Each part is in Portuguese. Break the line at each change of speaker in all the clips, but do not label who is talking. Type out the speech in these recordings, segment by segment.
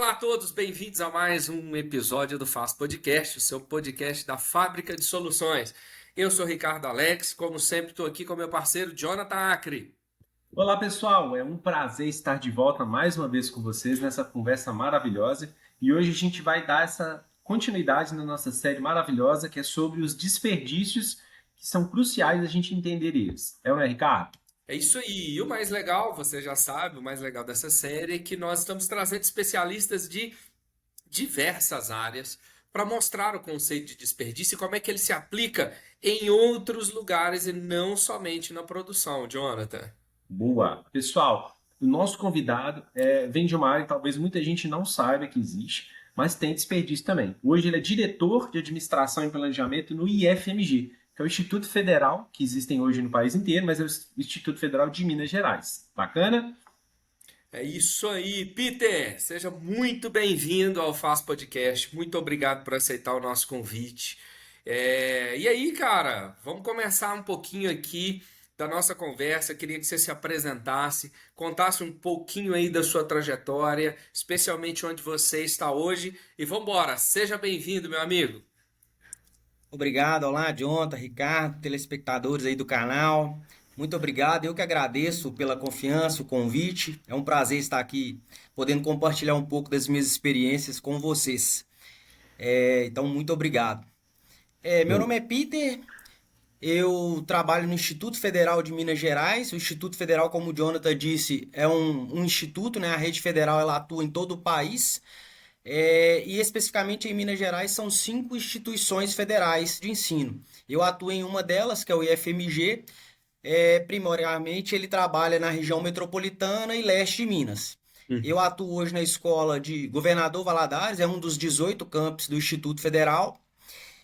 Olá a todos, bem-vindos a mais um episódio do Fast Podcast, o seu podcast da Fábrica de Soluções. Eu sou Ricardo Alex, como sempre estou aqui com meu parceiro Jonathan Acre.
Olá, pessoal. É um prazer estar de volta mais uma vez com vocês nessa conversa maravilhosa. E hoje a gente vai dar essa continuidade na nossa série maravilhosa que é sobre os desperdícios que são cruciais a gente entender eles. É, não é, Ricardo?
É isso aí, e o mais legal, você já sabe, o mais legal dessa série é que nós estamos trazendo especialistas de diversas áreas para mostrar o conceito de desperdício e como é que ele se aplica em outros lugares e não somente na produção, Jonathan.
Boa. Pessoal, o nosso convidado vem de uma área que talvez muita gente não saiba que existe, mas tem desperdício também. Hoje ele é diretor de administração e planejamento no IFMG, que é o Instituto Federal, que existem hoje no país inteiro, mas é o Instituto Federal de Minas Gerais. Bacana?
É isso aí, Peter! Seja muito bem-vindo ao Faz Podcast. Muito obrigado por aceitar o nosso convite. E aí, cara, vamos começar um pouquinho aqui da nossa conversa. Queria que você se apresentasse, contasse um pouquinho aí da sua trajetória, especialmente onde você está hoje. E vamos embora. Seja bem-vindo, meu amigo.
Obrigado, olá, Jonathan, Ricardo, telespectadores aí do canal. Muito obrigado, eu que agradeço pela confiança, o convite. É um prazer estar aqui podendo compartilhar um pouco das minhas experiências com vocês. Então, muito obrigado. Meu
Show.
nome é Peter, eu trabalho no Instituto Federal de Minas Gerais. O Instituto Federal, como o Jonathan disse, é um instituto, né? A rede federal ela atua em todo o país. E especificamente em Minas Gerais são 5 instituições federais de ensino. Eu atuo em uma delas, que é o IFMG. Primordialmente ele trabalha na região metropolitana e leste de Minas. Eu atuo hoje na escola de Governador Valadares, é um dos 18 campos do Instituto Federal.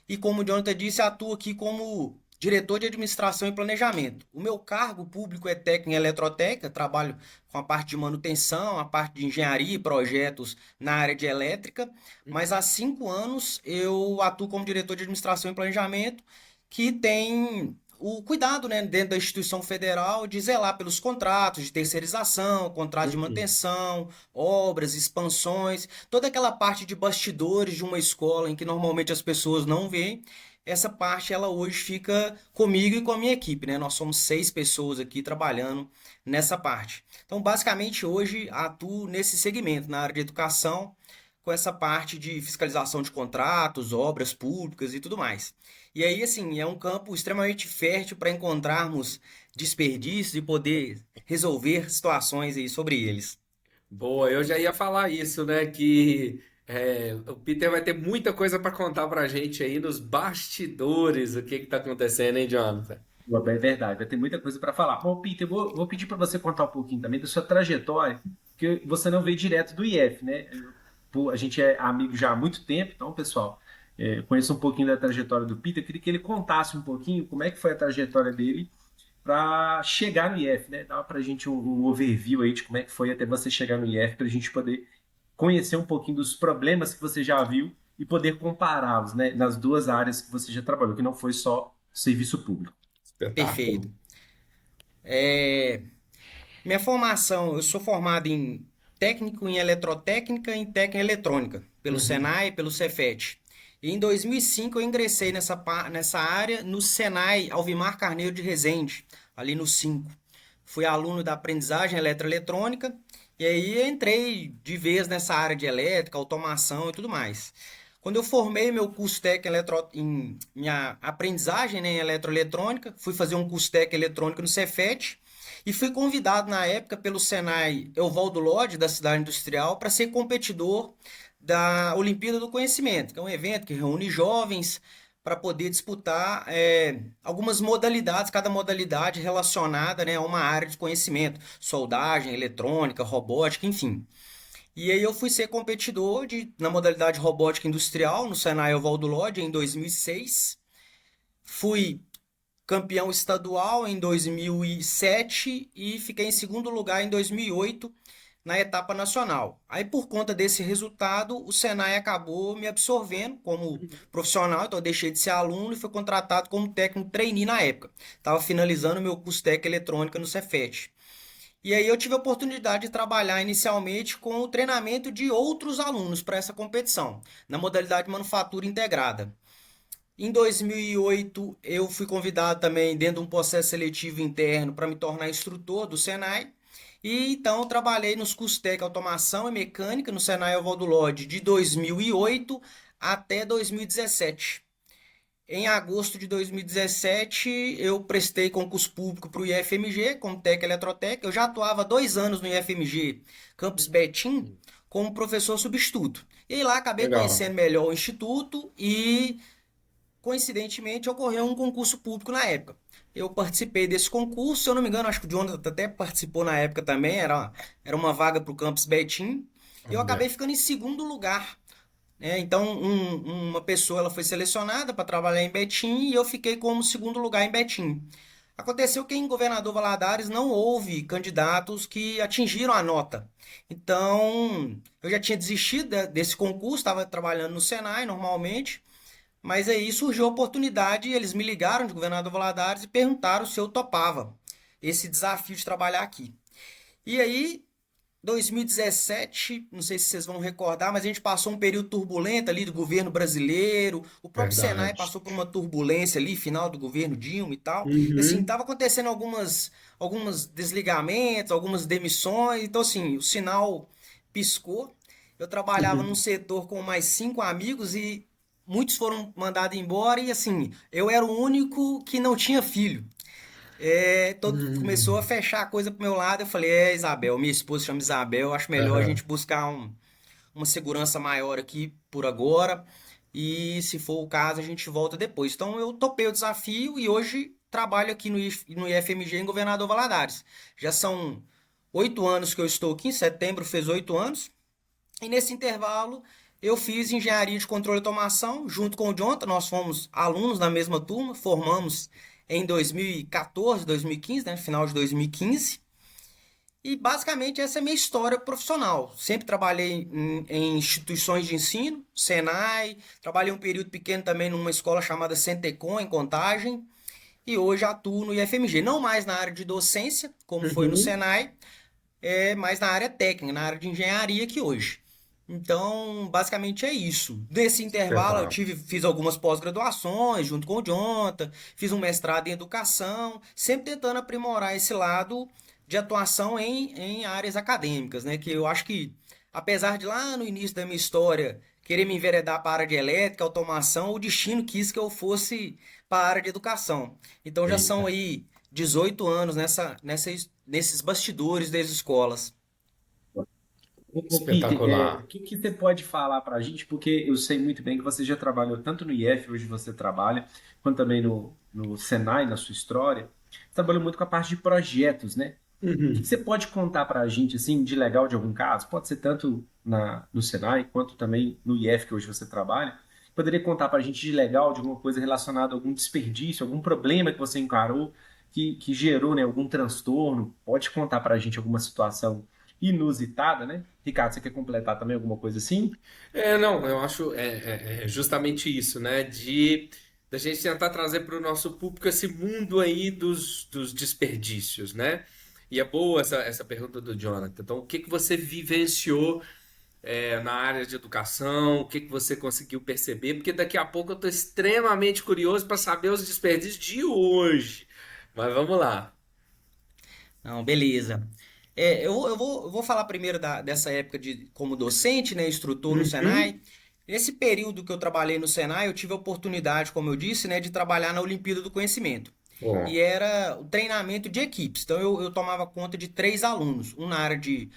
E como o Jonathan disse, atuo aqui como diretor de administração e planejamento. O meu cargo público é técnico em eletrotécnica, trabalho com a parte de manutenção, a parte de engenharia e projetos na área de elétrica, mas há 5 anos eu atuo como diretor de administração e planejamento, que tem o cuidado, né, dentro da instituição federal de zelar pelos contratos de terceirização, contratos de
Uhum.
manutenção, obras, expansões, toda aquela parte de bastidores de uma escola em que normalmente as pessoas não veem. Essa parte ela hoje fica comigo e com a minha equipe, né? Nós somos 6 pessoas aqui trabalhando nessa parte. Então, basicamente, hoje atuo nesse segmento, na área de educação, com essa parte de fiscalização de contratos, obras públicas e tudo mais. E aí, assim, é um campo extremamente fértil para encontrarmos desperdícios e poder resolver situações aí sobre eles.
Boa, eu já ia falar isso, né? Que o Peter vai ter muita coisa para contar pra gente aí nos bastidores, o que que tá acontecendo, hein, Jonathan?
É verdade, vai ter muita coisa para falar. Bom, Peter, vou pedir para você contar um pouquinho também da sua trajetória, porque você não veio direto do IF, né? A gente é amigo já há muito tempo, então, pessoal, conheço um pouquinho da trajetória do Peter. Eu queria que ele contasse um pouquinho como é que foi a trajetória dele para chegar no IF, né? Dá para a gente um overview aí de como é que foi até você chegar no IF, para a gente poder conhecer um pouquinho dos problemas que você já viu e poder compará-los, né, nas duas áreas que você já trabalhou, que não foi só serviço público.
Espetáculo.
Perfeito. Minha formação, eu sou formado em técnico em eletrotécnica e em técnica eletrônica, pelo
Uhum.
Senai e pelo Cefet. E em 2005 eu ingressei nessa área no Senai Alvimar Carneiro de Resende, ali no 5. Fui aluno da aprendizagem eletroeletrônica e aí entrei de vez nessa área de elétrica, automação e tudo mais. Quando eu formei meu curso técnico em minha aprendizagem, né, em eletroeletrônica, fui fazer um curso técnico eletrônico no Cefet e fui convidado na época pelo Senai Evaldo Lodge, da cidade industrial, para ser competidor da Olimpíada do Conhecimento, que é um evento que reúne jovens para poder disputar algumas modalidades, cada modalidade relacionada, né, a uma área de conhecimento, soldagem, eletrônica, robótica, enfim. E aí eu fui ser competidor na modalidade robótica industrial no Senai Evaldo Lodge em 2006. Fui campeão estadual em 2007 e fiquei em segundo lugar em 2008 na etapa nacional. Aí, por conta desse resultado, o Senai acabou me absorvendo como profissional, então eu deixei de ser aluno e fui contratado como técnico trainee na época. Estava finalizando meu curso técnico eletrônica no Cefet. E aí eu tive a oportunidade de trabalhar inicialmente com o treinamento de outros alunos para essa competição, na modalidade manufatura integrada. Em 2008, eu fui convidado também dentro de um processo seletivo interno para me tornar instrutor do Senai. E então trabalhei nos cursos técnicos automação e mecânica no Senai Oswaldo Lodge de 2008 até 2017. Em agosto de 2017, eu prestei concurso público para o IFMG como técnico eletrotécnico. Eu já atuava há 2 anos no IFMG Campus Betim como professor substituto. E aí lá acabei
Legal.
conhecendo melhor o instituto e coincidentemente, ocorreu um concurso público na época. Eu participei desse concurso, se eu não me engano, acho que o Jonathan até participou na época também, era uma vaga para o Campus Betim. Eu acabei
Olha.
ficando em segundo lugar, né? Então, uma pessoa ela foi selecionada para trabalhar em Betim e eu fiquei como segundo lugar em Betim. Aconteceu que em Governador Valadares não houve candidatos que atingiram a nota. Então, eu já tinha desistido desse concurso, estava trabalhando no Senai normalmente. Mas aí surgiu a oportunidade, eles me ligaram de Governador Valadares e perguntaram se eu topava esse desafio de trabalhar aqui. E aí, 2017, não sei se vocês vão recordar, mas a gente passou um período turbulento ali do governo brasileiro, o próprio Senai
Verdade.
passou por uma turbulência ali, final do governo Dilma e tal. E assim,
Uhum.
tava acontecendo algumas desligamentos, algumas demissões, então assim, o sinal piscou. Eu trabalhava num setor com mais 5 amigos e muitos foram mandados embora e assim, eu era o único que não tinha filho. Começou a
Uhum.
fechar a coisa pro meu lado. Eu falei, Isabel, minha esposa chama Isabel, acho melhor a gente
Aham.
buscar uma segurança maior aqui por agora. E se for o caso, a gente volta depois. Então eu topei o desafio e hoje trabalho aqui no IFMG em Governador Valadares. Já são 8 anos que eu estou aqui, em setembro fez 8 anos. E nesse intervalo eu fiz engenharia de controle e automação junto com o Jonathan. Nós fomos alunos na mesma turma, formamos em 2014, 2015, né? Final de 2015. E basicamente essa é a minha história profissional. Sempre trabalhei em instituições de ensino, Senai, trabalhei um período pequeno também numa escola chamada Centecom, em Contagem, e hoje atuo no IFMG. Não mais na área de docência, como foi no
Uhum.
Senai, mais na área técnica, na área de engenharia que hoje. Então, basicamente é isso. Nesse intervalo,
Legal.
fiz algumas pós-graduações junto com o Jonathan, fiz um mestrado em educação, sempre tentando aprimorar esse lado de atuação em áreas acadêmicas, né? Que eu acho que, apesar de lá no início da minha história querer me enveredar para a área de elétrica, automação, o destino quis que eu fosse para a área de educação. Então já são
Eita.
aí 18 anos nesses bastidores das escolas.
Ô, Peter, o
Espetacular.
que que você pode falar para a gente? Porque eu sei muito bem que você já trabalhou tanto no IF, hoje você trabalha, quanto também no Senai, na sua história. Você trabalhou muito com a parte de projetos, né? O que que
Uhum.
você pode contar para a gente, assim, de legal de algum caso? Pode ser tanto no Senai, quanto também no IF, que hoje você trabalha. Poderia contar para a gente de legal, de alguma coisa relacionada a algum desperdício, algum problema que você encarou, que gerou, né, algum transtorno? Pode contar para a gente alguma situação inusitada, né? Ricardo, você quer completar também alguma coisa assim?
Não, eu acho é justamente isso, né? De da gente tentar trazer para o nosso público esse mundo aí dos desperdícios, né? E é boa essa pergunta do Jonathan. Então, o que que você vivenciou na área de educação? O que que você conseguiu perceber? Porque daqui a pouco eu estou extremamente curioso para saber os desperdícios de hoje. Mas vamos lá.
Não, beleza. Eu vou falar primeiro dessa época como docente, né, instrutor no
Uhum.
Senai. Nesse período que eu trabalhei no Senai, eu tive a oportunidade, como eu disse, né, de trabalhar na Olimpíada do Conhecimento. E
Bom,
era o treinamento de equipes. Então eu tomava conta de 3 alunos, um na área de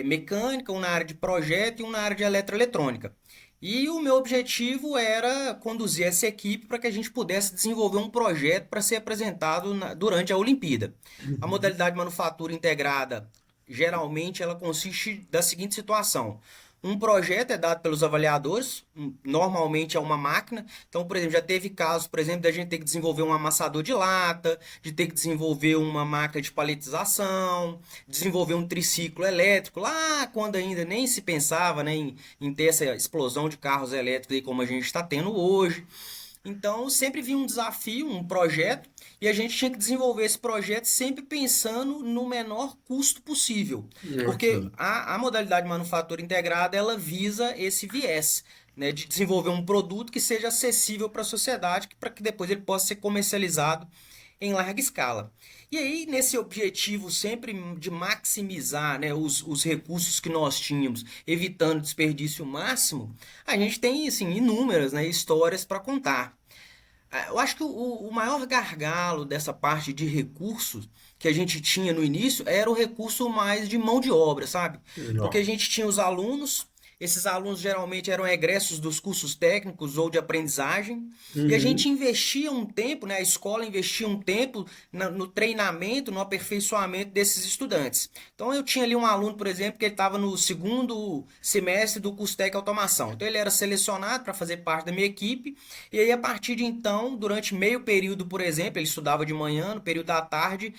mecânica, um na área de projeto e um na área de eletroeletrônica. E o meu objetivo era conduzir essa equipe para que a gente pudesse desenvolver um projeto para ser apresentado durante a Olimpíada. A
uhum.
modalidade manufatura integrada, geralmente, ela consiste da seguinte situação. Um projeto é dado pelos avaliadores, normalmente é uma máquina. Então, por exemplo, já teve casos, por exemplo, da gente ter que desenvolver um amassador de lata, de ter que desenvolver uma máquina de paletização, desenvolver um triciclo elétrico, lá quando ainda nem se pensava, né, em ter essa explosão de carros elétricos aí como a gente está tendo hoje. Então, sempre vinha um desafio, um projeto, e a gente tinha que desenvolver esse projeto sempre pensando no menor custo possível. Porque
Ok.
a modalidade de manufatura integrada, ela visa esse viés, né, de desenvolver um produto que seja acessível para a sociedade, para que depois ele possa ser comercializado em larga escala. E aí, nesse objetivo sempre de maximizar, né, os recursos que nós tínhamos, evitando desperdício máximo, a gente tem assim, inúmeras, né, histórias para contar. Eu acho que o maior gargalo dessa parte de recursos que a gente tinha no início era o recurso mais de mão de obra, sabe? Porque a
Não.
gente tinha os alunos, esses alunos geralmente eram egressos dos cursos técnicos ou de aprendizagem, e a gente
Uhum.
investia um tempo, né? A escola investia um tempo no treinamento, no aperfeiçoamento desses estudantes. Então eu tinha ali um aluno, por exemplo, que ele estava no segundo semestre do curso técnico automação. Então ele era selecionado para fazer parte da minha equipe e aí, a partir de então, durante meio período, por exemplo, ele estudava de manhã, no período da tarde,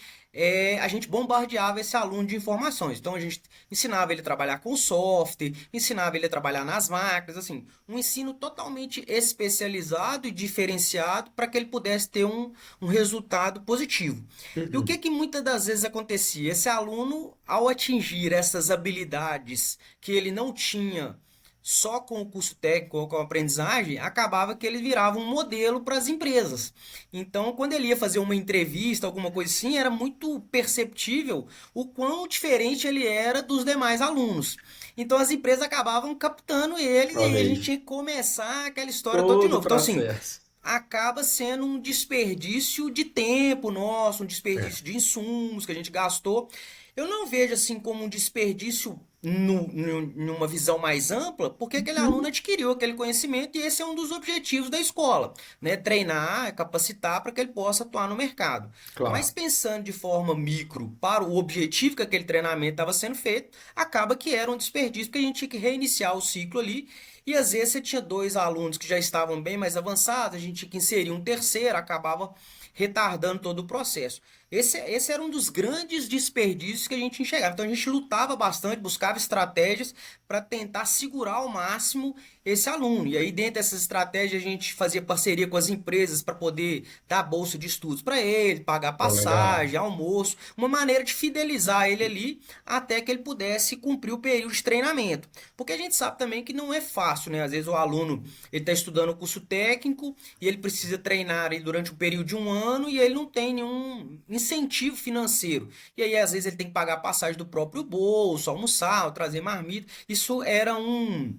a gente bombardeava esse aluno de informações. Então, a gente ensinava ele a trabalhar com software, ensinava ele a trabalhar nas máquinas, assim, um ensino totalmente especializado e diferenciado para que ele pudesse ter um resultado positivo. E o que
Uhum.
que muitas das vezes acontecia? Esse aluno, ao atingir essas habilidades que ele não tinha só com o curso técnico ou com a aprendizagem, acabava que ele virava um modelo para as empresas. Então, quando ele ia fazer uma entrevista, alguma coisa assim, era muito perceptível o quão diferente ele era dos demais alunos. Então, as empresas acabavam captando ele e
Olha
aí a gente
aí.
tinha que começar aquela história toda de
Todo o
novo. Então, assim,
processo.
acaba sendo um desperdício de tempo nosso, um
É.
desperdício de insumos que a gente gastou. Eu não vejo assim como um desperdício numa visão mais ampla, porque aquele aluno
Uhum.
adquiriu aquele conhecimento e esse é um dos objetivos da escola, né? Treinar, capacitar para que ele possa atuar no mercado. Mas
Claro.
pensando de forma micro para o objetivo que aquele treinamento estava sendo feito, acaba que era um desperdício, porque a gente tinha que reiniciar o ciclo ali e às vezes você tinha dois alunos que já estavam bem mais avançados, a gente tinha que inserir um terceiro, acabava retardando todo o processo. Esse era um dos grandes desperdícios que a gente enxergava. Então a gente lutava bastante, buscava estratégias para tentar segurar ao máximo esse aluno. E aí, dentro dessas estratégias, a gente fazia parceria com as empresas para poder dar bolsa de estudos para ele, pagar
Pô, legal.
passagem, almoço, uma maneira de fidelizar ele ali até que ele pudesse cumprir o período de treinamento. Porque a gente sabe também que não é fácil, né? Às vezes o aluno ele está estudando o curso técnico e ele precisa treinar aí durante um período de um ano e ele não tem nenhum incentivo financeiro. E aí, às vezes, ele tem que pagar a passagem do próprio bolso, almoçar, trazer marmita. Isso era um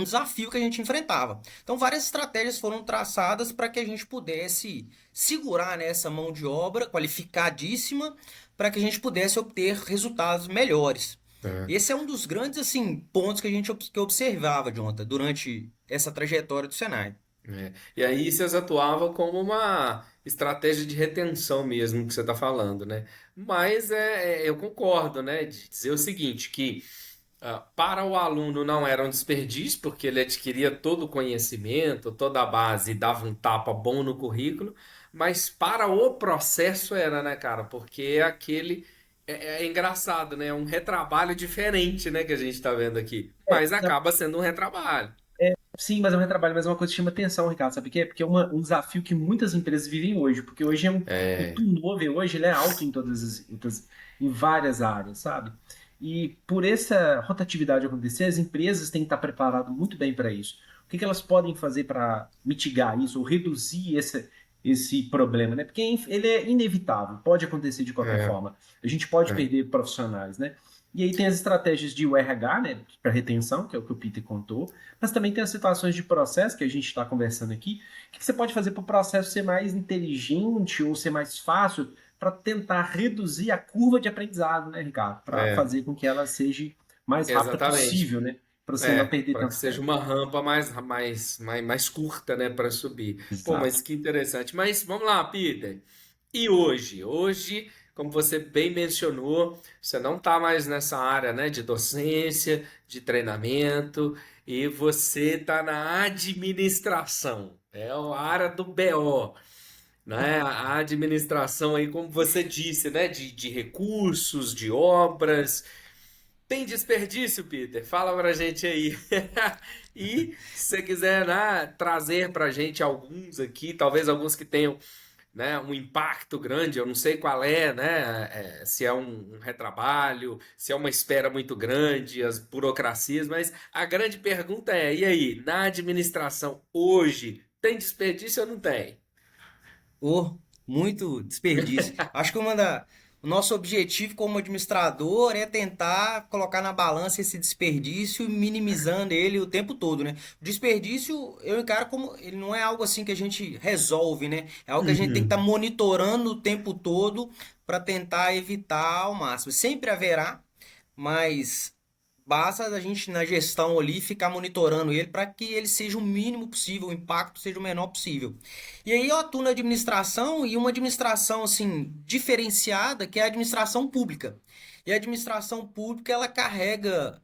desafio que a gente enfrentava. Então, várias estratégias foram traçadas para que a gente pudesse segurar, né, essa mão de obra qualificadíssima para que a gente pudesse obter resultados melhores.
É.
Esse é um dos grandes assim pontos que a gente que observava, Jonathan, durante essa trajetória do Senai.
É. E aí vocês atuavam como uma estratégia de retenção mesmo que você está falando, né? Mas eu concordo, né? De dizer o seguinte, que para o aluno não era um desperdício, porque ele adquiria todo o conhecimento, toda a base e dava um tapa bom no currículo, mas para o processo era, né, cara? Porque é aquele. É engraçado, né? É um retrabalho diferente, né, que a gente está vendo aqui.
É,
Mas acaba sendo um retrabalho.
sim, mas é um retrabalho, mas é uma coisa que chama atenção, Ricardo, sabe por quê? Porque é um desafio que muitas empresas vivem hoje, porque hoje o
É.
turnover hoje ele é alto em em várias áreas, sabe? E por essa rotatividade acontecer, as empresas têm que estar preparadas muito bem para isso. O que que elas podem fazer para mitigar isso ou reduzir esse problema, né? Porque ele é inevitável, pode acontecer de qualquer
É.
forma. A gente pode
É.
perder profissionais, né? E aí tem as estratégias de RH, né, para retenção, que é o que o Peter contou, mas também tem as situações de processo que a gente está conversando aqui. O que você pode fazer para o processo ser mais inteligente ou ser mais fácil para tentar reduzir a curva de aprendizado, né, Ricardo? Para
É.
fazer com que ela seja mais rápida
Exatamente.
possível, né? Para você não perder
Para que
tanto
seja
tempo.
uma rampa mais curta, né, para subir. Pô,
Exato.
mas que interessante. Mas vamos lá, Peter. E hoje? Hoje, como você bem mencionou, você não está mais nessa área, né, de docência, de treinamento, e você está na administração. É a área do BO, né? A administração aí, como você disse, né, de recursos, de obras. Tem desperdício, Peter? Fala pra gente aí. E se você quiser, né, trazer pra gente alguns aqui, talvez alguns que tenham, né, um impacto grande, eu não sei qual é, né, se é um retrabalho, se é uma espera muito grande, as burocracias, mas a grande pergunta é, e aí, na administração hoje, tem desperdício ou não tem?
Oh, muito desperdício. Acho que o nosso objetivo como administrador é tentar colocar na balança esse desperdício, minimizando ele o tempo todo, né? O desperdício, eu encaro como, ele não é algo assim que a gente resolve, né? É algo que a gente tem que estar
Uhum.
monitorando o tempo todo para tentar evitar ao máximo. Sempre haverá, mas basta a gente na gestão ali ficar monitorando ele para que ele seja o mínimo possível, o impacto seja o menor possível. E aí eu atuo na administração e uma administração assim diferenciada, que é a administração pública. E a administração pública ela carrega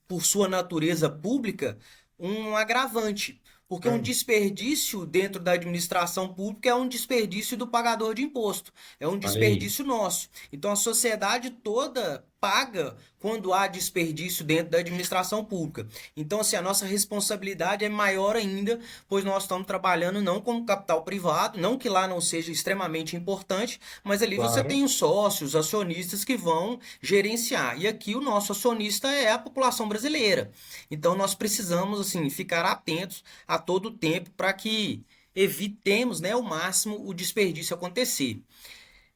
por sua natureza pública um agravante. Porque um
Hum.
desperdício dentro da administração pública é um desperdício do pagador de imposto, é um
Olha aí.
desperdício nosso. Então a sociedade toda paga quando há desperdício dentro da administração pública. Então, assim, a nossa responsabilidade é maior ainda, pois nós estamos trabalhando não como capital privado, não que lá não seja extremamente importante, mas ali você
Claro.
tem os sócios, acionistas que vão gerenciar. E aqui o nosso acionista é a população brasileira. Então, nós precisamos, assim, ficar atentos a todo tempo para que evitemos, né, ao máximo o desperdício acontecer.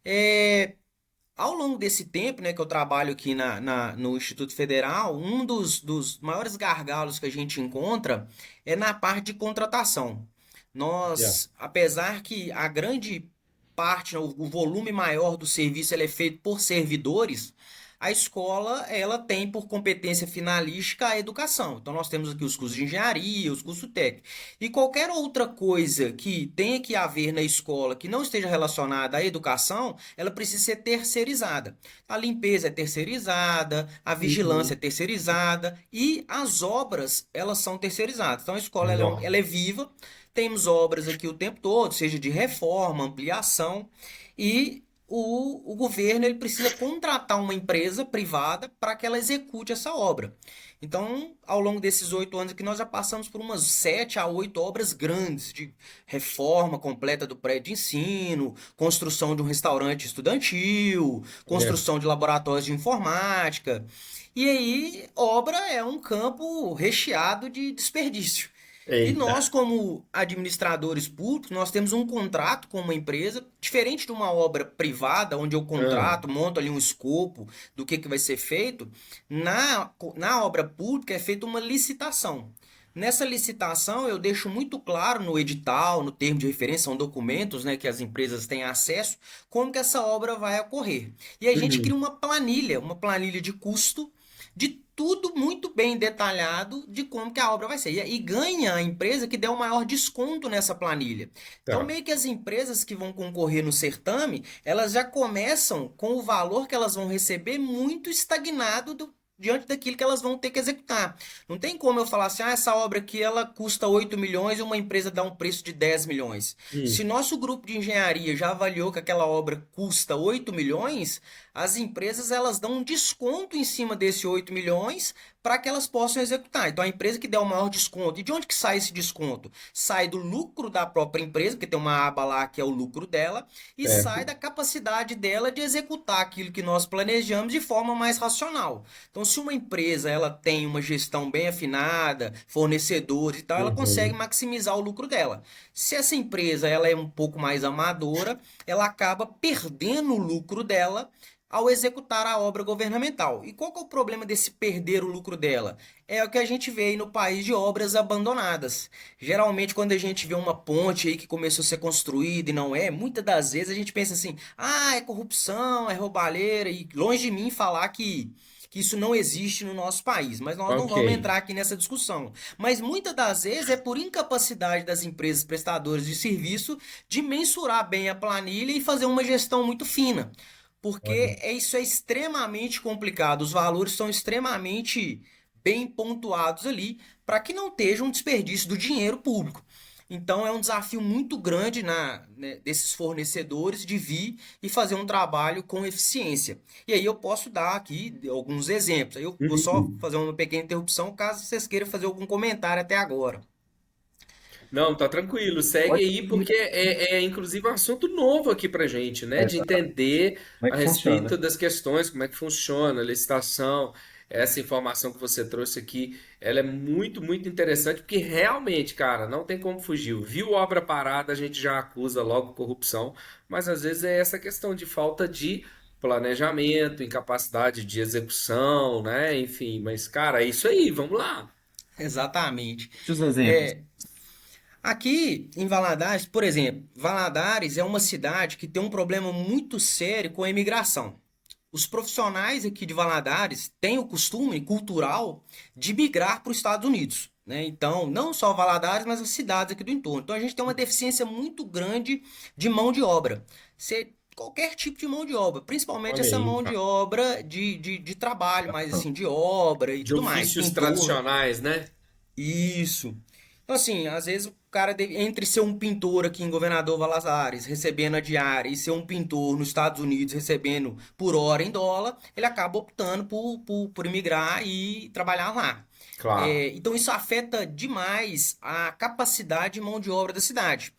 É, ao longo desse tempo, né, que eu trabalho aqui no Instituto Federal, um dos maiores gargalos que a gente encontra é na parte de contratação.
Yeah.
Nós, apesar que a grande parte, né, o volume maior do serviço ele é feito por servidores, a escola ela tem por competência finalística a educação. Então nós temos aqui os cursos de engenharia, os cursos técnicos. E qualquer outra coisa que tenha que haver na escola que não esteja relacionada à educação, ela precisa ser terceirizada. A limpeza é terceirizada, a vigilância é
Uhum.
terceirizada e as obras, elas são terceirizadas. Então a escola
Nó.
ela é viva, temos obras aqui o tempo todo, seja de reforma, ampliação, e o governo ele precisa contratar uma empresa privada para que ela execute essa obra. Então, ao longo desses 8 anos aqui, nós já passamos por umas 7 a 8 obras grandes de reforma completa do prédio de ensino, construção de um restaurante estudantil,
É.
construção de laboratórios de informática. E aí, obra é um campo recheado de desperdício. E
Eita.
nós, como administradores públicos, nós temos um contrato com uma empresa, diferente de uma obra privada, onde eu
Ah.
contrato, monto ali um escopo do que vai ser feito. Na obra pública é feita uma licitação. Nessa licitação, eu deixo muito claro no edital, no termo de referência, são documentos, né, que as empresas têm acesso, como que essa obra vai ocorrer. E a gente cria
Uhum.
uma planilha de custo, de tudo muito bem detalhado de como que a obra vai ser. E ganha a empresa que der o maior desconto nessa planilha. Então,
Tá.
meio que as empresas que vão concorrer no certame, elas já começam com o valor que elas vão receber muito estagnado diante daquilo que elas vão ter que executar. Não tem como eu falar assim, essa obra aqui ela custa 8 milhões e uma empresa dá um preço de 10 milhões. Se
Hum.
nosso grupo de engenharia já avaliou que aquela obra custa 8 milhões, as empresas elas dão um desconto em cima desse 8 milhões para que elas possam executar. Então a empresa que der o maior desconto, e de onde que sai esse desconto? Sai do lucro da própria empresa, porque tem uma aba lá que é o lucro dela, e sai
Certo.
da capacidade dela de executar aquilo que nós planejamos de forma mais racional. Então se uma empresa ela tem uma gestão bem afinada, fornecedores e tal, ela consegue
Uhum.
maximizar o lucro dela. Se essa empresa ela é um pouco mais amadora, ela acaba perdendo o lucro dela ao executar a obra governamental. E qual que é o problema desse perder o lucro dela? É o que a gente vê aí no país de obras abandonadas. Geralmente, quando a gente vê uma ponte aí que começou a ser construída e não é, muitas das vezes a gente pensa assim: é corrupção, é roubalheira, e longe de mim falar que isso não existe no nosso país, mas nós não
Ok.
vamos entrar aqui nessa discussão. Mas muitas das vezes é por incapacidade das empresas prestadoras de serviço de mensurar bem a planilha e fazer uma gestão muito fina.
Olha.
Porque isso é extremamente complicado, os valores são extremamente bem pontuados ali para que não esteja um desperdício do dinheiro público. Então é um desafio muito grande desses fornecedores de vir e fazer um trabalho com eficiência. E aí eu posso dar aqui alguns exemplos. Aí eu vou só
Uhum.
fazer uma pequena interrupção caso vocês queiram fazer algum comentário até agora.
Não, tá tranquilo, segue
Pode
aí,
seguir.
porque é inclusive um assunto novo aqui pra gente, né? De
Exatamente.
entender
Como é
a
que funciona?
respeito das questões, como é que funciona a licitação. Essa informação que você trouxe aqui, ela é muito, muito interessante, porque realmente, cara, não tem como fugir. Viu obra parada, a gente já acusa logo corrupção, mas às vezes é essa questão de falta de planejamento, incapacidade de execução, né? Enfim, mas, cara, é isso aí, vamos lá.
Exatamente.
Os exemplos.
É, aqui em Valadares, por exemplo, Valadares é uma cidade que tem um problema muito sério com a imigração. Os profissionais aqui de Valadares têm o costume cultural de migrar para os Estados Unidos, né? Então, não só Valadares, mas as cidades aqui do entorno. Então, a gente tem uma deficiência muito grande de mão de obra. Qualquer tipo de mão de obra, principalmente
Olha
essa
aí,
mão de
cara.
obra de trabalho, mais assim, de obra e
De
tudo mais,
ofícios
pintor.
tradicionais, né?
Isso. Então, assim, às vezes o cara, entre ser um pintor aqui em Governador Valadares, recebendo a diária, e ser um pintor nos Estados Unidos, recebendo por hora em dólar, ele acaba optando por imigrar e trabalhar lá.
Claro.
Então, isso afeta demais a capacidade de mão de obra da cidade.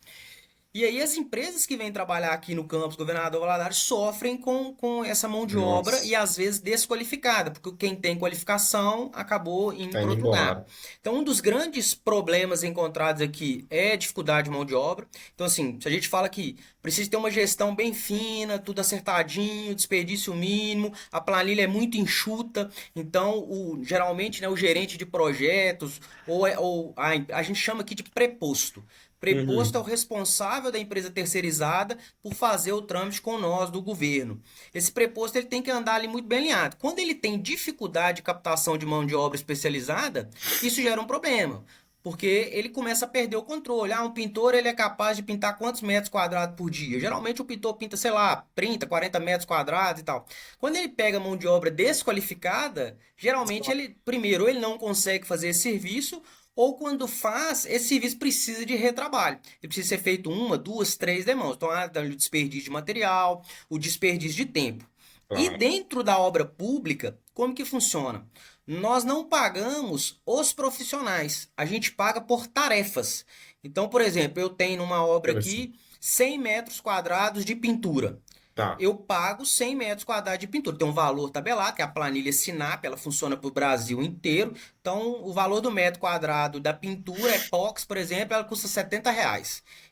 E aí as empresas que vêm trabalhar aqui no campus Governador Valadares sofrem com essa mão de obra e
Nossa,
às vezes desqualificada, porque quem tem qualificação acabou indo
tá
para
indo
outro lugar.
embora.
Então um dos grandes problemas encontrados aqui é a dificuldade de mão de obra. Então assim, se a gente fala que precisa ter uma gestão bem fina, tudo acertadinho, desperdício mínimo, a planilha é muito enxuta, então geralmente, né, o gerente de projetos ou a gente chama aqui de preposto. Preposto é o
Uhum.
responsável da empresa terceirizada por fazer o trâmite com nós do governo. Esse preposto ele tem que andar ali muito bem alinhado. Quando ele tem dificuldade de captação de mão de obra especializada, isso gera um problema. Porque ele começa a perder o controle. Um pintor ele é capaz de pintar quantos metros quadrados por dia? Geralmente o pintor pinta, sei lá, 30, 40 metros quadrados e tal. Quando ele pega mão de obra desqualificada, geralmente ele, primeiro, ele não consegue fazer esse serviço, ou quando faz, esse serviço precisa de retrabalho. Ele precisa ser feito uma, duas, três demãos. Então, há o desperdício de material, o desperdício de tempo. E
Claro.
dentro da obra pública, como que funciona? Nós não pagamos os profissionais, a gente paga por tarefas. Então, por exemplo, eu tenho numa obra
Interessante.
aqui 100 metros quadrados de pintura.
Tá.
Eu pago 100 metros quadrados de pintura. Tem um valor tabelado, que é a planilha Sinap, ela funciona para o Brasil inteiro. Então, o valor do metro quadrado da pintura, epox, por exemplo, ela custa R$ 70.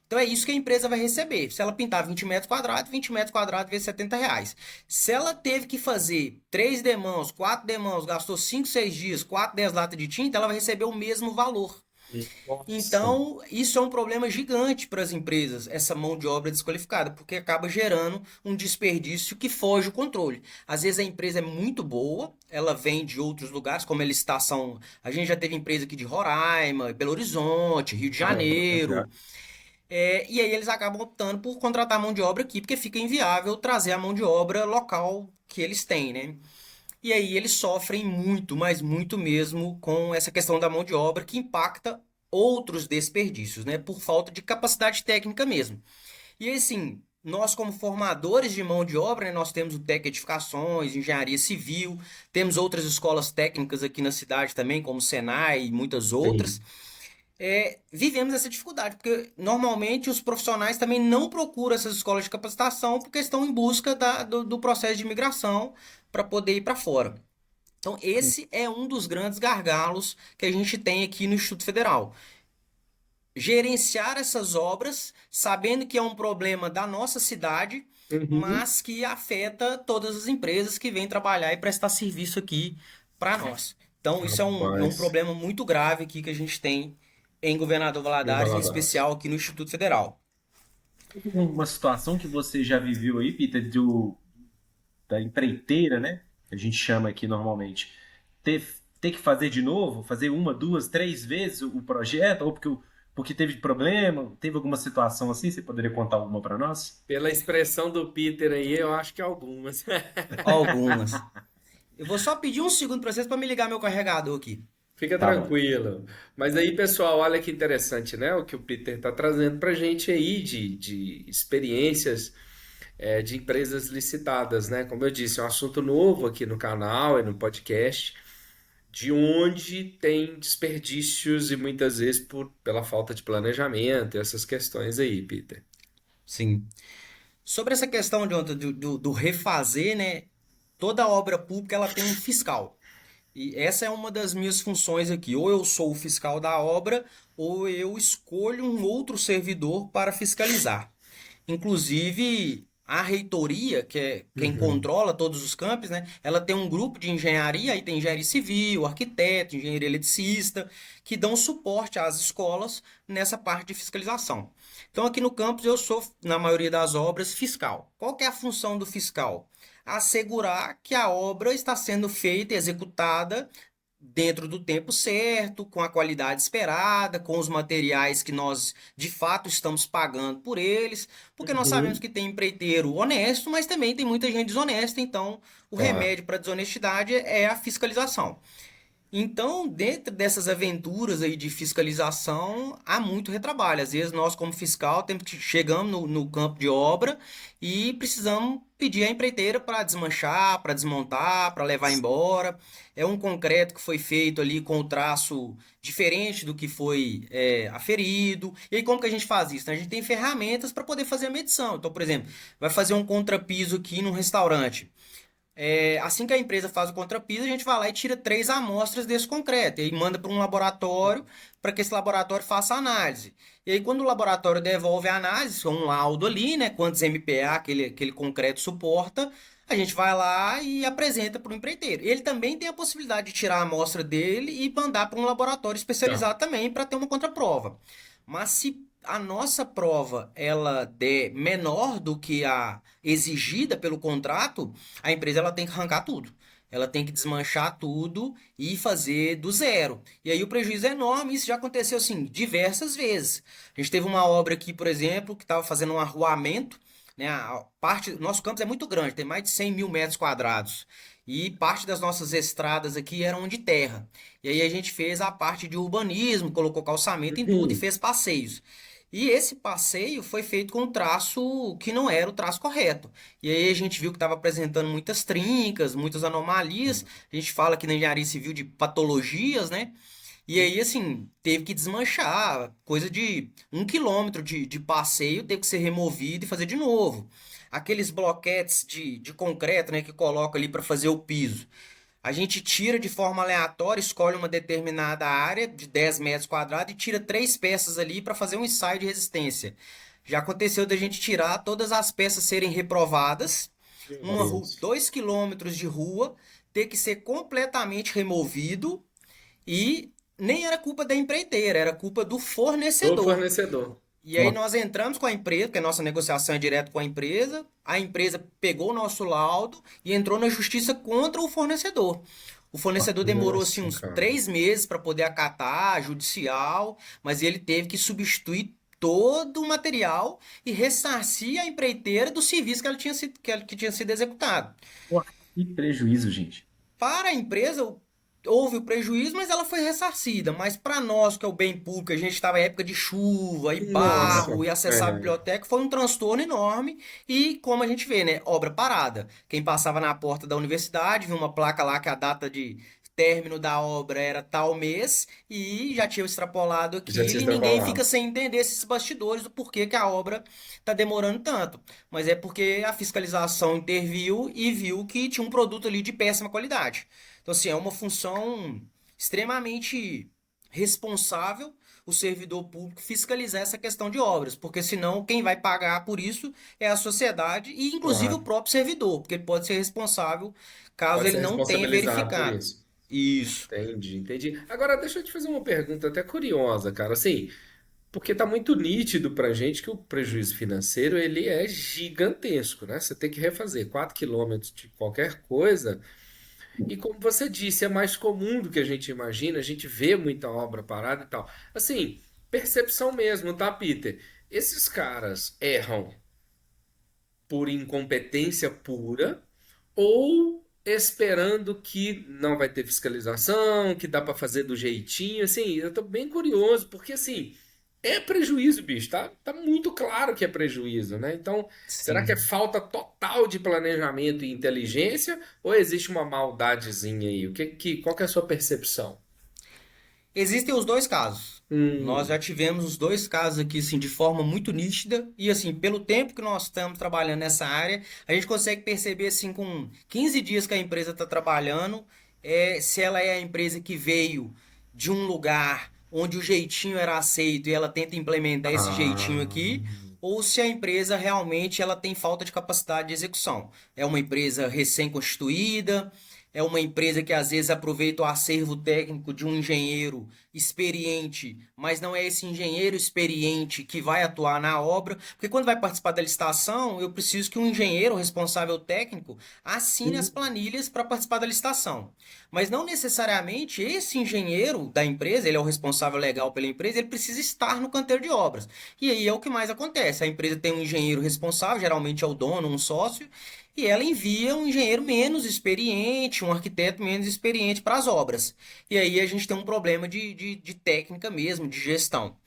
Então, é isso que a empresa vai receber. Se ela pintar 20 metros quadrados, 20 metros quadrados vezes R$ 70. Se ela teve que fazer 3 demãos, 4 demãos, gastou 5, 6 dias, 4, 10 latas de tinta, ela vai receber o mesmo valor.
Nossa.
Então, isso é um problema gigante para as empresas, essa mão de obra desqualificada, porque acaba gerando um desperdício que foge o controle. Às vezes a empresa é muito boa, ela vem de outros lugares, como a licitação. A gente já teve empresa aqui de Roraima, Belo Horizonte, Rio de
Caramba,
Janeiro,
já.
e aí eles acabam optando por contratar mão de obra aqui, porque fica inviável trazer a mão de obra local que eles têm, né? E aí eles sofrem muito, mas muito mesmo com essa questão da mão de obra que impacta outros desperdícios, né? Por falta de capacidade técnica mesmo. E assim, nós como formadores de mão de obra, né, nós temos o TEC Edificações, Engenharia Civil, temos outras escolas técnicas aqui na cidade também, como o Senai e muitas outras.
Sim.
Vivemos essa dificuldade, porque normalmente os profissionais também não procuram essas escolas de capacitação porque estão em busca do processo de imigração para poder ir para fora. Então, esse é um dos grandes gargalos que a gente tem aqui no Instituto Federal. Gerenciar essas obras, sabendo que é um problema da nossa cidade,
Uhum.
mas que afeta todas as empresas que vêm trabalhar e prestar serviço aqui para nós. Então, isso é um
Rapaz,
problema muito grave aqui que a gente tem em Governador
em
Valadares, em
Valadares.
especial aqui no Instituto Federal.
Uma situação que você já viveu aí, Peter, da empreiteira, né? Que a gente chama aqui normalmente, ter, ter que fazer de novo, fazer uma, duas, três vezes o projeto, ou porque teve problema, teve alguma situação assim, você poderia contar alguma para nós?
Pela expressão do Peter aí, eu acho que algumas.
Algumas. Eu vou só pedir um segundo para vocês para me ligar meu carregador aqui.
Fica
Tá bom.
tranquilo. Mas aí, pessoal, olha que interessante, né? O que o Peter está trazendo para a gente aí de experiências de empresas licitadas, né? Como eu disse, é um assunto novo aqui no canal e no podcast, de onde tem desperdícios e muitas vezes pela falta de planejamento, essas questões aí, Peter.
Sim. Sobre essa questão do refazer, né? Toda obra pública ela tem um fiscal. E essa é uma das minhas funções aqui. Ou eu sou o fiscal da obra, ou eu escolho um outro servidor para fiscalizar. Inclusive, a reitoria, que é quem
Uhum.
controla todos os campos, né? Ela tem um grupo de engenharia, aí tem engenharia civil, arquiteto, engenheiro eletricista, que dão suporte às escolas nessa parte de fiscalização. Então, aqui no campus, eu sou, na maioria das obras, fiscal. Qual que é a função do fiscal? Assegurar que a obra está sendo feita e executada dentro do tempo certo, com a qualidade esperada, com os materiais que nós de fato estamos pagando por eles, porque nós sabemos
Uhum.
que tem empreiteiro honesto, mas também tem muita gente desonesta, então o
Claro.
remédio para a desonestidade é a fiscalização. Então, dentro dessas aventuras aí de fiscalização, há muito retrabalho. Às vezes nós, como fiscal, chegamos no campo de obra e precisamos pedir à empreiteira para desmanchar, para desmontar, para levar embora. É um concreto que foi feito ali com o traço diferente do que foi aferido. E aí como que a gente faz isso, né? A gente tem ferramentas para poder fazer a medição. Então, por exemplo, vai fazer um contrapiso aqui num restaurante. Assim que a empresa faz o contrapiso, a gente vai lá e tira 3 amostras desse concreto. E aí manda para um laboratório para que esse laboratório faça a análise. E aí, quando o laboratório devolve a análise, com um laudo ali, né? Quantos MPa aquele concreto suporta, a gente vai lá e apresenta para o empreiteiro. Ele também tem a possibilidade de tirar a amostra dele e mandar para um laboratório
Tá.
especializado também para ter uma contraprova. Mas se a nossa prova ela der menor do que a exigida pelo contrato, a empresa ela tem que arrancar tudo. Ela tem que desmanchar tudo e fazer do zero. E aí o prejuízo é enorme. Isso já aconteceu assim diversas vezes. A gente teve uma obra aqui, por exemplo, que estava fazendo um arruamento, né? Nosso campus é muito grande, tem mais de 100 mil metros quadrados. E parte das nossas estradas aqui eram de terra. E aí a gente fez a parte de urbanismo, colocou calçamento em tudo e
Uhum.
fez passeios. E esse passeio foi feito com um traço que não era o traço correto. E aí a gente viu que estava apresentando muitas trincas, muitas anomalias. A gente fala aqui na engenharia civil de patologias, né? E aí, assim, teve que desmanchar, coisa de 1 quilômetro de passeio, teve que ser removido e fazer de novo. Aqueles bloquetes de concreto, né, que coloca ali para fazer o piso. A gente tira de forma aleatória, escolhe uma determinada área de 10 metros quadrados e tira 3 peças ali para fazer um ensaio de resistência. Já aconteceu da gente tirar todas as peças serem reprovadas,
Meu Deus.
2 quilômetros de rua ter que ser completamente removido e nem era culpa da empreiteira, era culpa do
Do
fornecedor.
fornecedor.
E aí nós entramos com a empresa, porque a nossa negociação é direto com a empresa pegou o nosso laudo e entrou na justiça contra o fornecedor. O fornecedor demorou assim
Nossa,
uns
cara.
3 meses para poder acatar, judicial, mas ele teve que substituir todo o material e ressarcir a empreiteira do serviço que tinha sido executado.
Pô, que prejuízo, gente.
Para a empresa, houve o prejuízo, mas ela foi ressarcida. Mas para nós, que é o bem público, a gente estava em época de chuva e
Nossa.
barro e acessar a
É.
biblioteca, foi um transtorno enorme. E como a gente vê, né? Obra parada. Quem passava na porta da universidade, viu uma placa lá que a data de término da obra era tal mês e já tinha extrapolado
Já tinha
aquilo e ninguém fica
extrapolado.
sem entender esses bastidores do porquê que a obra está demorando tanto. Mas é porque a fiscalização interviu e viu que tinha um produto ali de péssima qualidade. Então, assim, é uma função extremamente responsável o servidor público fiscalizar essa questão de obras, porque senão quem vai pagar por isso é a sociedade e inclusive o
Claro.
próprio servidor, porque ele pode ser responsável caso
Pode
ele
ser
não tenha
responsabilizado por
verificado.
isso.
Isso.
Entendi, entendi. Agora, deixa eu te fazer uma pergunta até curiosa, cara. Assim, porque tá muito nítido pra gente que o prejuízo financeiro ele é gigantesco, né? Você tem que refazer 4 quilômetros de qualquer coisa. E como você disse, é mais comum do que a gente imagina, a gente vê muita obra parada e tal. Assim, percepção mesmo, tá, Peter? Esses caras erram por incompetência pura ou esperando que não vai ter fiscalização, que dá para fazer do jeitinho, assim, eu tô bem curioso, porque assim, é prejuízo, bicho, tá muito claro que é prejuízo, né? Então, será que é
Sim.
falta total de planejamento e inteligência ou existe uma maldadezinha aí? Qual que é a sua percepção?
Existem os dois casos. Nós
Hum,
já tivemos os dois casos aqui, assim, de forma muito nítida. E, assim, pelo tempo que nós estamos trabalhando nessa área, a gente consegue perceber, assim, com 15 dias que a empresa está trabalhando, se ela é a empresa que veio de um lugar onde o jeitinho era aceito e ela tenta implementar esse jeitinho
ah,
aqui, ou se a empresa realmente ela tem falta de capacidade de execução. É uma empresa recém-constituída, é uma empresa que às vezes aproveita o acervo técnico de um engenheiro experiente, mas não é esse engenheiro experiente que vai atuar na obra, porque quando vai participar da licitação, eu preciso que um engenheiro responsável técnico assine as
hum,
planilhas para participar da licitação. Mas não necessariamente esse engenheiro da empresa, ele é o responsável legal pela empresa, ele precisa estar no canteiro de obras. E aí é o que mais acontece. A empresa tem um engenheiro responsável, geralmente é o dono, um sócio, e ela envia um engenheiro menos experiente, um arquiteto menos experiente para as obras. E aí a gente tem um problema de técnica mesmo, de gestão.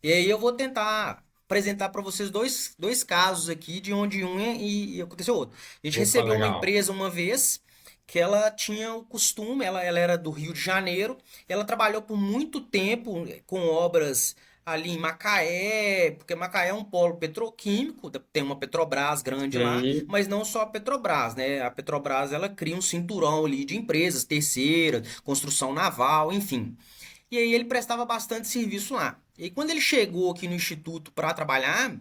E aí eu vou tentar apresentar para vocês dois casos aqui de onde um e aconteceu outro. A gente
opa,
recebeu uma
legal.
empresa uma vez que ela tinha o costume, ela era do Rio de Janeiro, ela trabalhou por muito tempo com obras ali em Macaé, porque Macaé é um polo petroquímico, tem uma Petrobras grande lá,
Sim.
mas não só a Petrobras, né? A Petrobras ela cria um cinturão ali de empresas, terceira, construção naval, enfim. E aí ele prestava bastante serviço lá. E quando ele chegou aqui no instituto para trabalhar,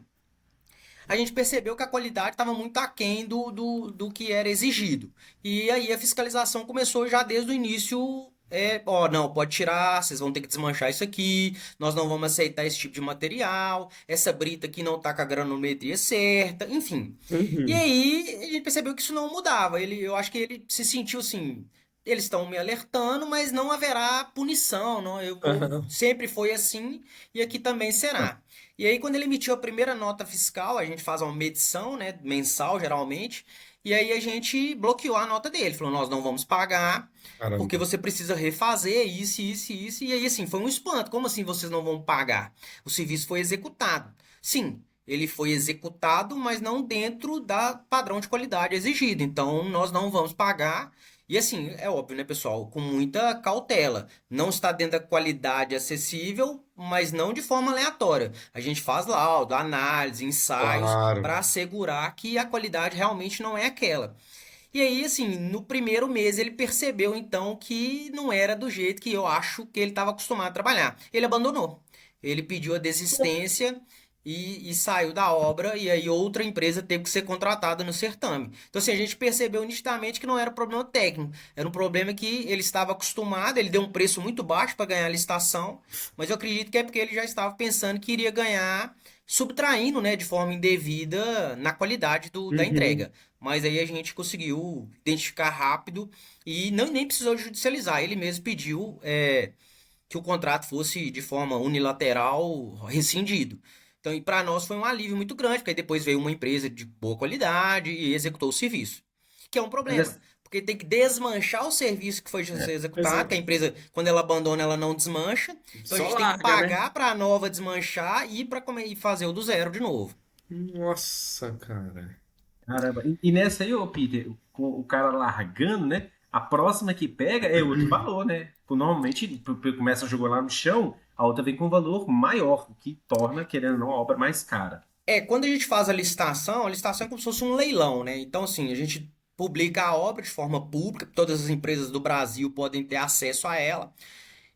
a gente percebeu que a qualidade estava muito aquém do que era exigido. E aí a fiscalização começou já desde o início. Ó, não, pode tirar, vocês vão ter que desmanchar isso aqui, nós não vamos aceitar esse tipo de material, essa brita aqui não tá com a granometria certa, enfim. E
Uhum.
aí a gente percebeu que isso não mudava. Eu acho que ele se sentiu assim, eles estão me alertando, mas não haverá punição, não,
Aham.
sempre foi assim e aqui também será. E aí, quando ele emitiu a primeira nota fiscal, a gente faz uma medição, né, mensal geralmente, e aí a gente bloqueou a nota dele. Falou, nós não vamos pagar, porque
Caramba.
você precisa refazer isso, isso e isso. E aí, assim, foi um espanto. Como assim vocês não vão pagar? O serviço foi executado. Sim, ele foi executado, mas não dentro da padrão de qualidade exigido. Então, nós não vamos pagar. E assim, é óbvio, né, pessoal? Com muita cautela. Não está dentro da qualidade acessível, mas não de forma aleatória. A gente faz laudo, análise, ensaios
Claro.
para assegurar que a qualidade realmente não é aquela. E aí, assim, no primeiro mês ele percebeu então que não era do jeito que eu acho que ele estava acostumado a trabalhar. Ele abandonou. Ele pediu a desistência e saiu da obra, e aí outra empresa teve que ser contratada no certame. Então, assim, a gente percebeu nitidamente que não era um problema técnico, era um problema que ele estava acostumado, ele deu um preço muito baixo para ganhar a licitação, mas eu acredito que é porque ele já estava pensando que iria ganhar subtraindo, né, de forma indevida na qualidade da
Uhum.
entrega. Mas aí a gente conseguiu identificar rápido e não nem precisou judicializar. Ele mesmo pediu que o contrato fosse de forma unilateral rescindido. Então, e para nós foi um alívio muito grande, porque aí depois veio uma empresa de boa qualidade e executou o serviço. Que é um
Mas
problema, porque tem que desmanchar o serviço que foi executado, que a
Exato.
empresa, quando ela abandona, ela não desmancha. Então a
Só
gente tem que
larga, né?
pagar para a nova desmanchar e para fazer o do zero de novo.
Nossa, cara.
caramba, e nessa aí, ô Peter, com o cara largando, né? A próxima que pega é outro valor, né? Normalmente começa a jogar lá no chão, a outra vem com um valor maior, o que torna, querendo ou não, a obra mais cara.
Quando a gente faz a licitação é como se fosse um leilão, né? Então, assim, a gente publica a obra de forma pública, todas as empresas do Brasil podem ter acesso a ela.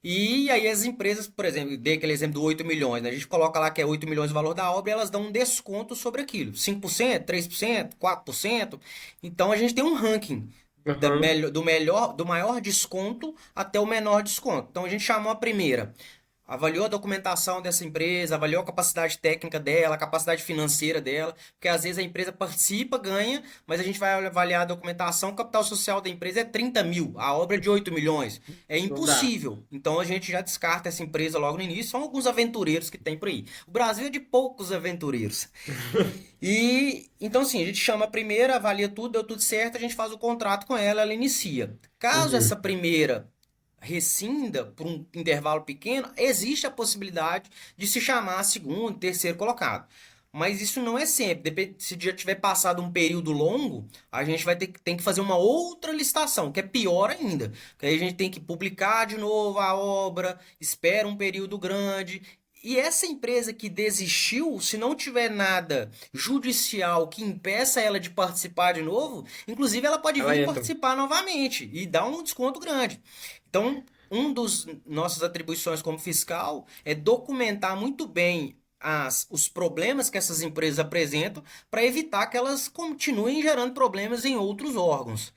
E aí as empresas, por exemplo, dei aquele exemplo do 8 milhões, né? A gente coloca lá que é 8 milhões o valor da obra e elas dão um desconto sobre aquilo. 5%, 3%, 4%. Então a gente tem um ranking
Aham.
do maior desconto até o menor desconto. Então a gente chamou a primeira. avaliou a documentação dessa empresa, avaliou a capacidade técnica dela, a capacidade financeira dela, porque às vezes a empresa participa, ganha, mas a gente vai avaliar a documentação, o capital social da empresa é 30 mil, a obra é de 8 milhões. É
Não dá.
impossível. Então a gente já descarta essa empresa logo no início. São alguns aventureiros que tem por aí. O Brasil é de poucos aventureiros. E então, assim, a gente chama a primeira, avalia tudo, deu tudo certo, a gente faz o contrato com ela, ela inicia. Caso essa
Uhum.
primeira rescinda por um intervalo pequeno, existe a possibilidade de se chamar a segundo, terceiro colocado. Mas isso não é sempre. Se já tiver passado um período longo, a gente tem que fazer uma outra licitação, que é pior ainda. Que aí a gente tem que publicar de novo a obra, espera um período grande. E essa empresa que desistiu, se não tiver nada judicial que impeça ela de participar de novo, inclusive ela pode
Ela
vir
entra.
participar novamente e dar um desconto grande. Então, um dos nossas atribuições como fiscal é documentar muito bem os problemas que essas empresas apresentam para evitar que elas continuem gerando problemas em outros órgãos.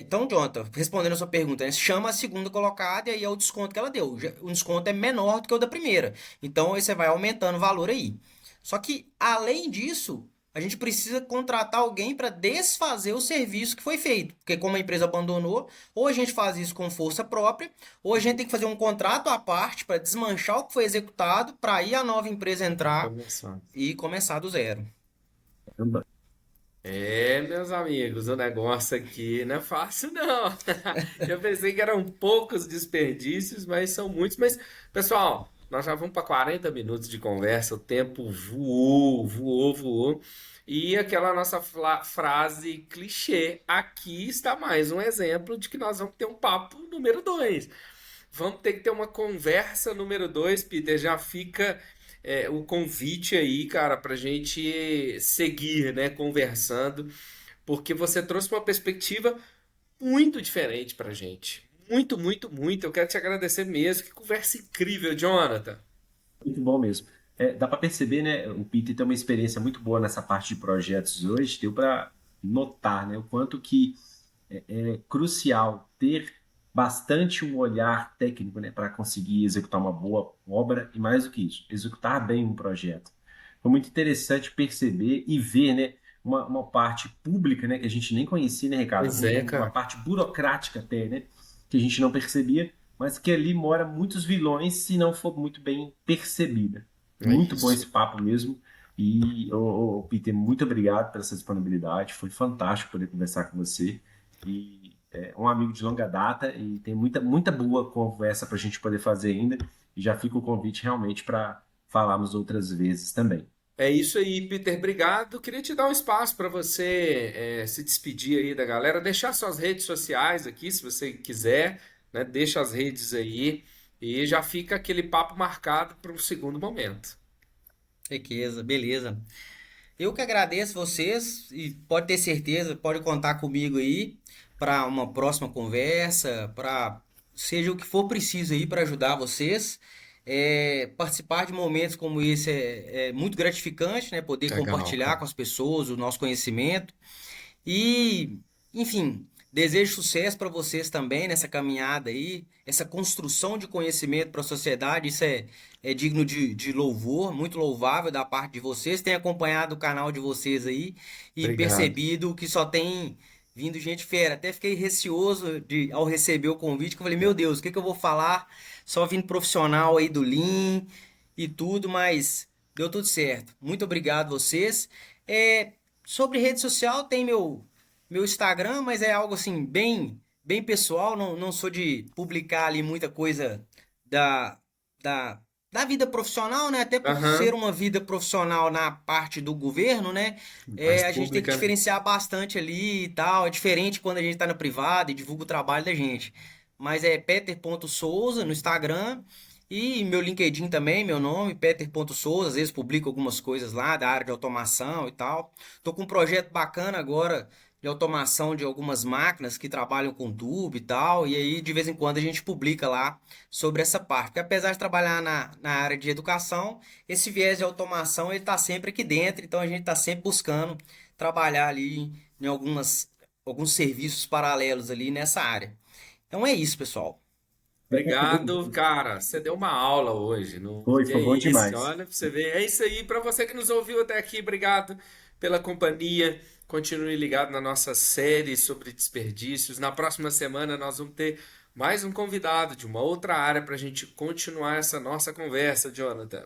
Então, Jonathan, respondendo a sua pergunta, né, chama a segunda colocada e aí é o desconto que ela deu. O desconto é menor do que o da primeira. Então, aí você vai aumentando o valor aí. Só que, além disso, a gente precisa contratar alguém para desfazer o serviço que foi feito. Porque como a empresa abandonou, ou a gente faz isso com força própria, ou a gente tem que fazer um contrato à parte para desmanchar o que foi executado, para aí a nova empresa entrar
Começando.
e começar do zero.
Caramba.
É, meus amigos, o negócio aqui não é fácil, não. Eu pensei que eram poucos desperdícios, mas são muitos. Mas, pessoal, nós já vamos para 40 minutos de conversa, o tempo voou, voou, voou. E aquela nossa frase clichê, aqui está mais um exemplo de que nós vamos ter um papo número 2. Vamos ter que ter uma conversa número 2, Peter. Já fica o convite aí, cara, pra gente seguir, né, conversando, porque você trouxe uma perspectiva muito diferente pra gente. Muito, muito, muito. Eu quero te agradecer mesmo. Que conversa incrível, Jonathan.
Muito bom mesmo. Dá para perceber, né? O Peter tem uma experiência muito boa nessa parte de projetos hoje. Deu para notar, né, o quanto que é crucial ter bastante um olhar técnico, né, para conseguir executar uma boa obra e mais do que isso, executar bem um projeto. Foi muito interessante perceber e ver, né, uma parte pública, né, que a gente nem conhecia, né, Ricardo?
Pois é,
Uma
cara.
parte burocrática até, né, que a gente não percebia, mas que ali mora muitos vilões se não for muito bem percebida.
É
Muito bom
isso.
esse papo mesmo. E, Peter, muito obrigado pela sua disponibilidade. Foi fantástico poder conversar com você. E é um amigo de longa data e tem muita, muita boa conversa para a gente poder fazer ainda. E já fica o convite realmente para falarmos outras vezes também.
É isso aí, Peter. Obrigado. Queria te dar um espaço para você se despedir aí da galera, deixar suas redes sociais aqui, se você quiser, né? Deixa as redes aí e já fica aquele papo marcado para um segundo momento.
Riqueza, beleza. Eu que agradeço vocês e pode ter certeza, pode contar comigo aí para uma próxima conversa, para seja o que for preciso aí para ajudar vocês. Participar de momentos como esse é muito gratificante, né? Poder
Legal,
compartilhar
cara.
com as pessoas o nosso conhecimento. E, enfim, desejo sucesso para vocês também nessa caminhada aí, essa construção de conhecimento para a sociedade. Isso é digno de louvor, muito louvável da parte de vocês. Tenho acompanhado o canal de vocês aí e
Obrigado.
percebido que só tem vindo gente fera. Até fiquei receoso ao receber o convite, que eu falei, meu Deus, o que que eu vou falar? Só vindo profissional aí do Lean e tudo, mas deu tudo certo. Muito obrigado vocês. É, Sobre rede social, tem meu Instagram, mas é algo assim, bem pessoal. Não sou de publicar ali muita coisa da, da, da vida profissional, né? Até por ser
Aham.
uma vida profissional na parte do governo, né?
Mais
A gente tem que
pública, né?
diferenciar bastante ali e tal. É diferente quando a gente tá na privada e divulga o trabalho da gente. Mas é peter.souza no Instagram. E meu LinkedIn também, meu nome, Peter.souza. Às vezes publico algumas coisas lá da área de automação e tal. Tô com um projeto bacana agora de automação de algumas máquinas que trabalham com tubo e tal. E aí, de vez em quando, a gente publica lá sobre essa parte. Porque apesar de trabalhar na área de educação, esse viés de automação ele está sempre aqui dentro. Então a gente está sempre buscando trabalhar ali em alguns serviços paralelos ali nessa área. Então é isso, pessoal.
Obrigado, cara. Você deu uma aula hoje. No...
Foi,
Que
foi
é
bom
isso?
demais.
Olha pra você ver. É isso aí. Para você que nos ouviu até aqui, obrigado pela companhia. Continue ligado na nossa série sobre desperdícios. Na próxima semana nós vamos ter mais um convidado de uma outra área para a gente continuar essa nossa conversa, Jonathan.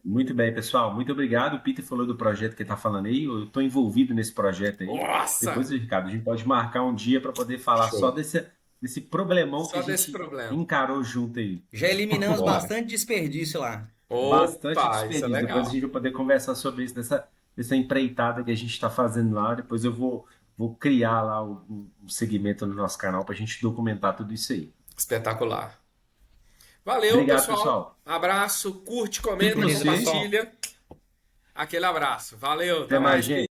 Muito bem, pessoal. Muito obrigado. O Peter falou do projeto que ele está falando aí. Eu estou envolvido nesse projeto aí.
Nossa!
Depois, Ricardo, a gente pode marcar um dia para poder falar só
Show.
desse problemão que a
Só desse
gente
problema.
encarou junto aí.
Já eliminamos
Bora.
bastante desperdício lá.
Bastante
Opa, isso é
desperdício. Depois a
legal.
gente vai poder conversar sobre isso, dessa empreitada que a gente está fazendo lá. Depois eu vou criar lá um segmento no nosso canal para a gente documentar tudo isso aí.
Espetacular. Valeu,
Obrigado,
pessoal.
pessoal.
Abraço, curte,
Tudo para
comenta,
Beleza,
vocês.
pessoal?
compartilha. Aquele abraço. Valeu,
Até
até
mais,
mais,
gente.
Pi.